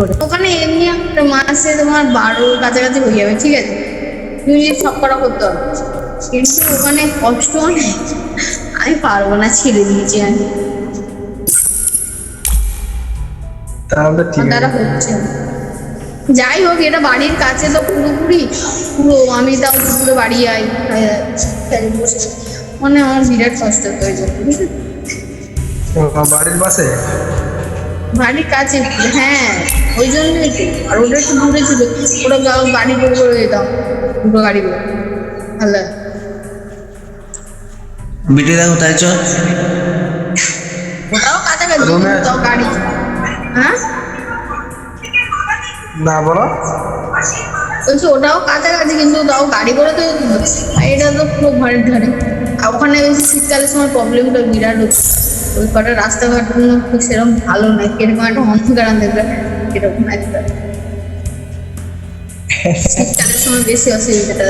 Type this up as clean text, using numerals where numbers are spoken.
করে ওখানে এমনি একটা মাসে তোমার 12 কাছাকাছি হয়ে যাবে, ঠিক আছে, তুমি সব করা করতে হবে, কিন্তু ওখানে কষ্ট অনেক, আমি পারবো না, ছেড়ে দিয়েছি আমি। তাহলে ঠিক তারা আছে। হচ্ছে না। যাই হোক, এটা বাড়ির কাছে তো পুরোপুরি, পুরো আমি তাও পুরো বাড়ি আই বসে, মানে আমার বিরাট কষ্ট হয়ে যাবে, বুঝলি? বাড়ির পাশে? বাড়ির কাছে, হ্যাঁ, ওই জন্যই তো। আর ওটা একটু দূরে ছিল, ওটা গাড়ি করে যেতাম, দুটো গাড়ি করে। ভালো বিটিদা কোথায় চ? ওটাও কাছাকাছি, রুমে তাও গাড়ি। হ্যাঁ, না বলো। বলছি ওটাও কাছাকাছি, কিন্তু তাও গাড়ি করে তো যেতে হতো। আর এটা তো পুরো ঘরের ধারে। আর ওখানে বেশি শীতকালের সময় প্রবলেমটা বিরাট হচ্ছে, ওই কটা রাস্তাঘাট সেরকম ভালো নয়, কিরকম একটা অন্ধকার অন্ধকার, এরকম একটা শীতকালের সময় বেশি অসুবিধাটা।